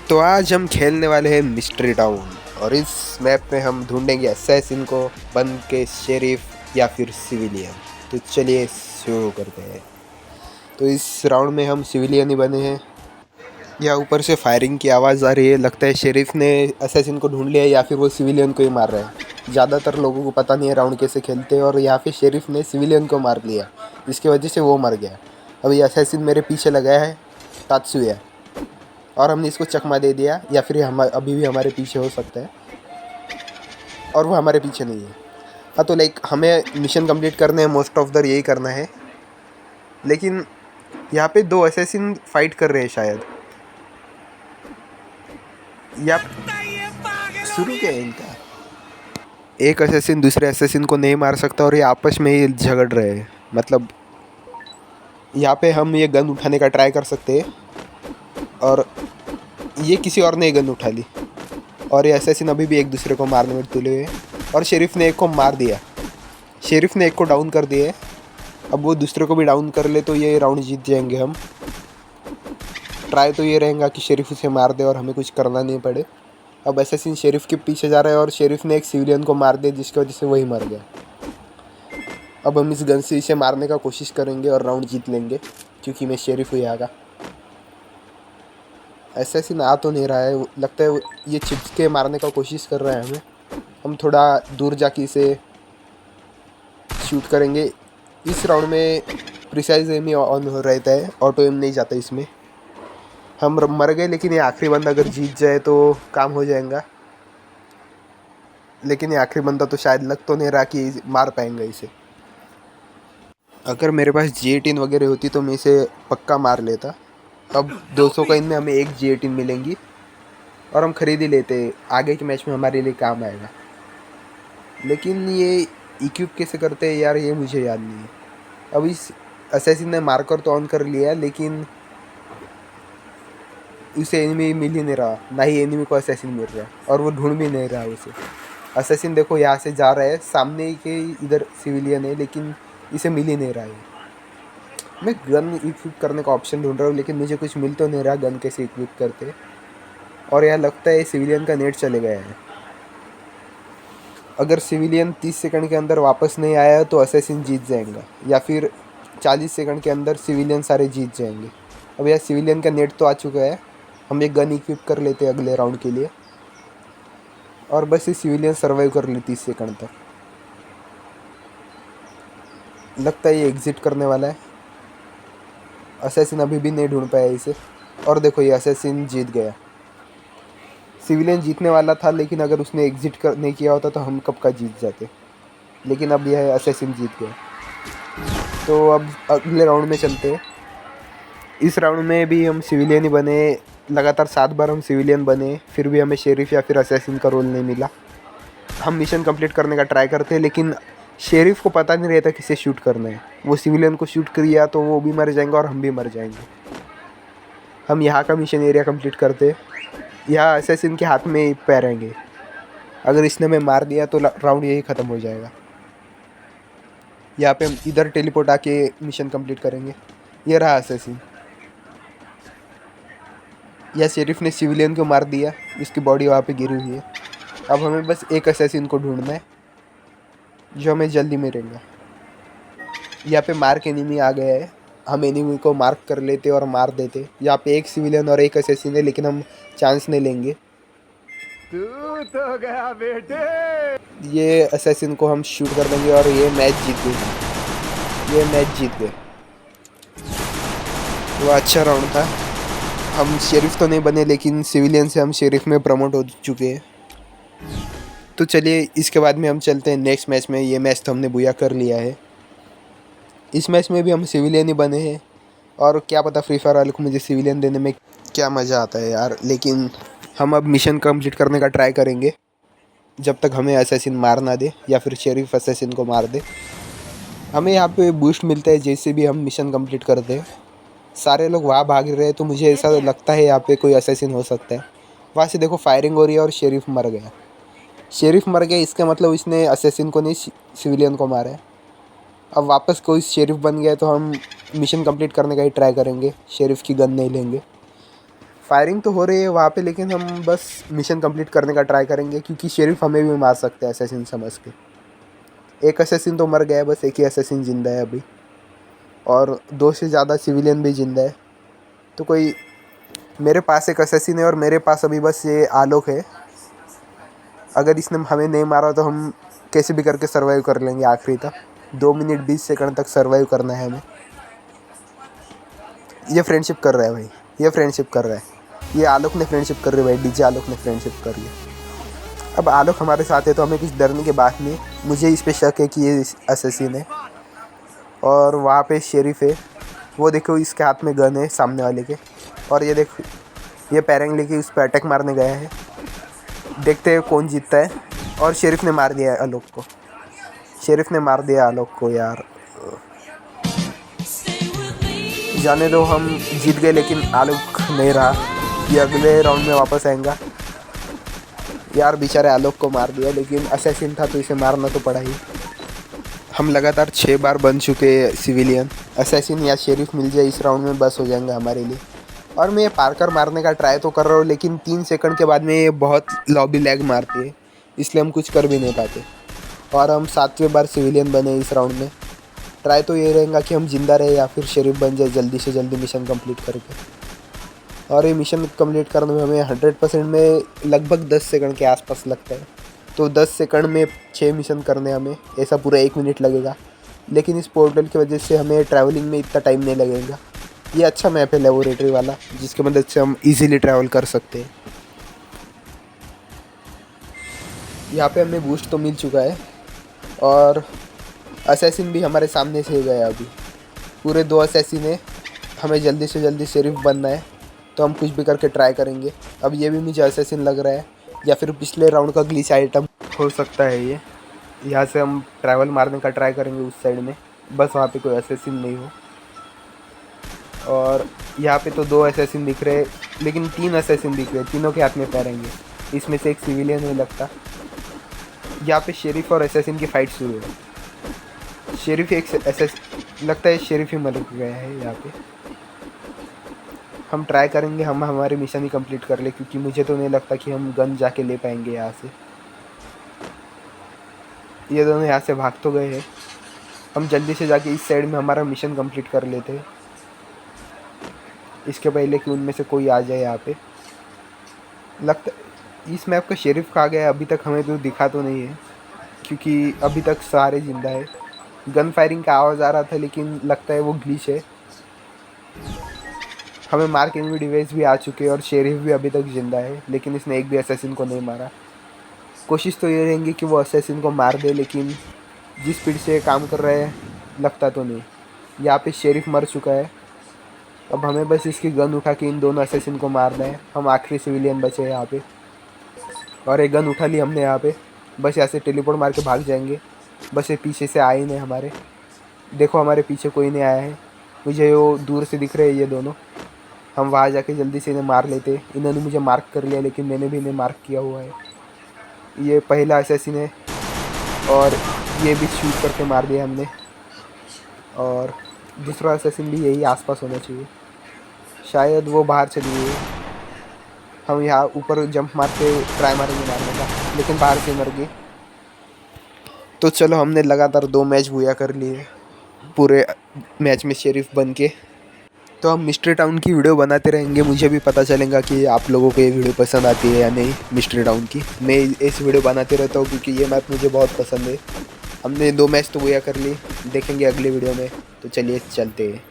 तो आज हम खेलने वाले हैं मिस्ट्री टाउन और इस मैप में हम ढूंढेंगे असैसिन को, बन के शेरिफ या फिर सिविलियन। तो चलिए शुरू करते हैं। तो इस राउंड में हम सिविलियन ही बने हैं। या ऊपर से फायरिंग की आवाज़ आ रही है, लगता है शेरिफ ने असैसिन को ढूंढ लिया या फिर वो सिविलियन को ही मार रहा है। ज़्यादातर लोगों को पता नहीं है राउंड कैसे खेलते हैं, और यहाँ पे शेरिफ ने सिविलियन को मार लिया, जिसकी वजह से वो मर गया। अब ये असैसिन मेरे पीछे लगाया है, तात्सुया, और हमने इसको चकमा दे दिया, या फिर हम अभी भी हमारे पीछे हो सकता है, और वो हमारे पीछे नहीं है। हाँ, तो लाइक हमें मिशन कंप्लीट करने हैं, मोस्ट ऑफ द यही करना है। लेकिन यहाँ पे दो असैसिन फाइट कर रहे हैं शायद, या शुरू क्या है इनका। एक असैसिन दूसरे असैसिन को नहीं मार सकता और ये आपस में ही झगड़ रहे हैं। मतलब यहाँ पे हम ये गन उठाने का ट्राई कर सकते हैं, और ये किसी और ने गन उठा ली, और ये असैसिन अभी भी एक दूसरे को मारने में तुले हुए हैं। और शेरिफ ने एक को मार दिया, शेरिफ ने एक को डाउन कर दिया है। अब वो दूसरे को भी डाउन कर ले तो ये राउंड जीत जाएंगे हम। ट्राई तो ये रहेगा कि शेरिफ उसे मार दे और हमें कुछ करना नहीं पड़े। अब असैसिन शेरिफ के पीछे जा रहा है और शेरिफ ने एक सिविलियन को मार दिया, जिसकी वजह से वही मर गया। अब हम इस गन से इसे मारने का कोशिश करेंगे और राउंड जीत लेंगे, क्योंकि मैं शेरिफ हुई आगा। असैसिन आ तो नहीं रहा है, लगता है ये चिप्स के मारने का कोशिश कर रहा है हमें। हम थोड़ा दूर जाके इसे शूट करेंगे। इस राउंड में प्रिसाइज एम ही ऑन हो रहता है, ऑटो एम नहीं जाता इसमें। हम मर गए, लेकिन ये आखिरी बंदा अगर जीत जाए तो काम हो जाएगा। लेकिन ये आखिरी बंदा तो शायद लग तो नहीं रहा कि मार पाएंगे इसे। अगर मेरे पास G18 वगैरह होती तो मैं इसे पक्का मार लेता। अब 200 कॉइन में हमें एक G18 मिलेंगी और हम खरीद ही लेते, आगे के मैच में हमारे लिए काम आएगा। लेकिन ये इक्विप कैसे करते हैं यार, ये मुझे याद नहीं है। अब इस असैसिन ने मार्कर तो ऑन कर लिया, लेकिन उसे एनिमी मिल ही नहीं रहा, ना ही एनिमी को असैसिन मिल रहा है, और वो ढूंढ भी नहीं रहा उसे। असैसिन देखो यहाँ से जा रहा है, सामने के इधर सिविलियन है, लेकिन इसे मिल ही नहीं रहा है। मैं गन इक्विप करने का ऑप्शन ढूंढ रहा हूँ, लेकिन मुझे कुछ मिल तो नहीं रहा गन कैसे इक्विप करते। और यहाँ लगता है सिविलियन का नेट चले गया है। अगर सिविलियन 30 सेकंड के अंदर वापस नहीं आया तो असैसिन जीत जाएगा, या फिर 40 सेकंड के अंदर सिविलियन सारे जीत जाएंगे। अब यह सिविलियन का नेट तो आ चुका है, हम एक गन इक्विप कर लेते हैं अगले राउंड के लिए, और बस ये सिविलियन सर्वाइव कर ले 30 सेकंड तक। लगता है ये एग्जिट करने वाला है। असैसिन अभी भी नहीं ढूंढ पाया इसे, और देखो ये असैसिन जीत गया। सिविलियन जीतने वाला था, लेकिन अगर उसने एग्जिट नहीं किया होता तो हम कब का जीत जाते। लेकिन अब यह असैसिन जीत गया। तो अब अगले राउंड में चलते हैं। इस राउंड में भी हम सिविलियन ही बने, लगातार 7 बार हम सिविलियन बने, फिर भी हमें शेरिफ या फिर असैसिन का रोल नहीं मिला। हम मिशन कंप्लीट करने का ट्राई करते हैं, लेकिन शेरिफ को पता नहीं रहता किसे शूट करना है। वो सिविलियन को शूट किया तो वो भी मर जाएंगे और हम भी मर जाएंगे। हम यहाँ का मिशन एरिया कंप्लीट करते, यहाँ असैसिन के हाथ में पैर रहेंगे। अगर इसने हमें मार दिया तो राउंड यही ख़त्म हो जाएगा। यहाँ पे हम इधर टेलीपोर्ट आके मिशन कंप्लीट करेंगे। ये रहा असैसिन, या शेरिफ ने सिविलियन को मार दिया, इसकी बॉडी वहाँ पे गिरी हुई है। अब हमें बस एक असैसिन को ढूंढना है जो हमें जल्दी मिलेगा। यहाँ पे मार्क एनिमी आ गया है, हम एनिमी को मार्क कर लेते और मार देते। यहाँ पे एक सिविलियन और एक असैसिन है, लेकिन हम चांस नहीं लेंगे। तू तो गया बेटे। ये असैसिन को हम शूट कर देंगे और ये मैच जीत गए। ये मैच जीत गए। वो अच्छा राउंड था। हम शेरिफ तो नहीं बने, लेकिन सिविलियन से हम शेरिफ में प्रमोट हो चुके हैं। तो चलिए इसके बाद में हम चलते हैं नेक्स्ट मैच में। ये मैच तो हमने बुया कर लिया है। इस मैच में भी हम सिविलियन ही बने हैं, और क्या पता फ्री फायर वाले को मुझे सिविलियन देने में क्या मज़ा आता है यार। लेकिन हम अब मिशन कंप्लीट करने का ट्राई करेंगे, जब तक हमें असैसिन मार ना दे या फिर शेरिफ असैसिन को मार दे। हमें यहाँ पे बूस्ट मिलता है जैसे भी हम मिशन कंप्लीट करते हैं। सारे लोग वहाँ भाग रहे हैं, तो मुझे ऐसा लगता है यहाँ पे कोई असैसिन हो सकता है। वहाँ से देखो फायरिंग हो रही है और शेरिफ मर गया। शेरिफ मर गया, इसका मतलब इसने असैसिन को नहीं सिविलियन को मारा है। अब वापस कोई शेरिफ बन गया तो हम मिशन कंप्लीट करने का ही ट्राई करेंगे, शेरिफ की गन नहीं लेंगे। फायरिंग तो हो रही है वहाँ पे, लेकिन हम बस मिशन कंप्लीट करने का ट्राई करेंगे क्योंकि शेरिफ हमें भी मार सकते हैं असैसिन समझ के। एक असैसिन तो मर गया है, बस एक ही असैसिन जिंदा है अभी, और 2 से ज़्यादा सिविलियन भी जिंदा है। तो कोई मेरे पास एक असैसिन है और मेरे पास अभी बस ये आलोक है। अगर इसने हमें नहीं मारा तो हम कैसे भी करके सर्वाइव कर लेंगे आखिरी तक। 2 मिनट 20 सेकंड तक सर्वाइव करना है हमें। ये फ्रेंडशिप कर रहा है भाई, ये फ्रेंडशिप कर रहा है, ये आलोक ने फ्रेंडशिप कर रही है भाई, डीजे आलोक ने फ्रेंडशिप कर रही है। अब आलोक हमारे साथ है तो हमें कुछ डरने की बात नहीं। मुझे इस पे शक है कि ये असैसिन है। और वहाँ पे शेरिफ है, वो देखो इसके हाथ में गन है सामने वाले के, और ये देखो ये पैरेंग लेके उस पर अटैक मारने गया है। देखते हैं कौन जीतता है। और शेरिफ ने मार दिया आलोक को, शेरिफ ने मार दिया आलोक को यार। जाने दो, हम जीत गए, लेकिन आलोक नहीं रहा। ये अगले राउंड में वापस आएगा। यार बेचारे आलोक को मार दिया, लेकिन असैसिन था तो इसे मारना तो पड़ा ही। हम लगातार 6 बार बन चुके सिविलियन। असैसिन या शेरिफ मिल जाए इस राउंड में बस हो जाएगा हमारे लिए। और मैं ये पार्कर मारने का ट्राई तो कर रहा हूँ, लेकिन 3 सेकंड के बाद में ये बहुत लॉबी लैग मारती है, इसलिए हम कुछ कर भी नहीं पाते। और हम 7वें बार सिविलियन बने इस राउंड में। ट्राई तो ये रहेगा कि हम जिंदा रहे या फिर शेरिफ बन जाए जल्दी से जल्दी मिशन कंप्लीट करके। और ये मिशन कंप्लीट करने में हमें 100% में लगभग 10 सेकंड के आसपास लगता है। तो 10 सेकंड में 6 मिशन करने हमें, ऐसा पूरा 1 मिनट लगेगा। लेकिन इस पोर्टल की वजह से हमें ट्रैवलिंग में इतना टाइम नहीं लगेगा। ये अच्छा मैप है लेबोरेटरी वाला, जिसकी मदद से हम इजीली ट्रैवल कर सकते हैं। यहाँ पे हमें बूस्ट तो मिल चुका है, और असैसिन भी हमारे सामने से गया अभी। पूरे 2 असैसिन है, हमें जल्दी से जल्दी शेरिफ बनना है, तो हम कुछ भी करके ट्राई करेंगे। अब ये भी मुझे असैसिन लग रहा है, या फिर पिछले राउंड का ग्लिच आइटम हो सकता है ये। यहाँ से हम ट्रैवल मारने का ट्राई करेंगे उस साइड में, बस वहाँ पे कोई असैसिन नहीं हो। और यहाँ पे तो 2 असैसिन दिख रहे, लेकिन 3 असैसिन दिख रहे, तीनों के हाथ में पैरेंगे। इसमें से एक सिविलियन नहीं लगता। यहाँ पे शेरिफ और असैसिन की फाइट शुरू है। शेरिफ एक लगता है शेरिफ ही मर गया है यहाँ पे। हम ट्राई करेंगे हम हमारे मिशन ही कंप्लीट कर ले, क्योंकि मुझे तो नहीं लगता कि हम गन जाके ले पाएंगे यहाँ से। ये दोनों यहाँ से भाग तो गए हैं, हम जल्दी से जाके इस साइड में हमारा मिशन कंप्लीट कर लेते हैं, इसके पहले कि उनमें से कोई आ जाए यहाँ पे। लगता इस मैप का शेरिफ कहाँ गया अभी तक हमें तो दिखा तो नहीं है, क्योंकि अभी तक सारे जिंदा है। गन फायरिंग का आवाज़ आ रहा था, लेकिन लगता है वो ग्लिच है। हमें मार्किंग डिवाइस भी आ चुके हैं और शेरिफ भी अभी तक जिंदा है, लेकिन इसने एक भी असैसिन को नहीं मारा। कोशिश तो ये रहेंगी कि वो असैसिन को मार दे, लेकिन जिस स्पीड से काम कर रहे हैं लगता तो नहीं। यहाँ पे शेरिफ मर चुका है। अब हमें बस इसकी गन उठा के इन दोनों असैसिन को मारना है। हम आखिरी सिविलियन बचे हैं यहाँ पे, और एक गन उठा ली हमने यहाँ पे। बस यहाँ से टेलीपोर्ट मार के भाग जाएंगे। बस ये पीछे से आए नहीं हमारे, देखो हमारे पीछे कोई नहीं आया है। मुझे वो दूर से दिख रहे हैं ये दोनों, हम वहाँ जाके जल्दी से इन्हें मार लेते। इन्होंने मुझे मार्क कर लिया, लेकिन मैंने भी इन्हें मार्क किया हुआ है। ये पहला असैसिन है, और ये भी शूट करके मार दिया हमने। और दूसरा असैसिन भी यही आसपास होना चाहिए, शायद वो बाहर चली गई। हम यहाँ ऊपर जंप मार के ट्राई मारेंगे मारने का, लेकिन बाहर से मर गई। तो चलो, हमने लगातार 2 मैच बुया कर लिए पूरे मैच में शेरिफ बन के। तो हम मिस्ट्री टाउन की वीडियो बनाते रहेंगे। मुझे भी पता चलेगा कि आप लोगों को ये वीडियो पसंद आती है या नहीं मिस्ट्री टाउन की। मैं ऐसी वीडियो बनाते रहता हूँ क्योंकि ये मैप मुझे बहुत पसंद है। हमने 2 मैच तो बुया कर ली, देखेंगे अगली वीडियो में। तो चलिए चलते हैं।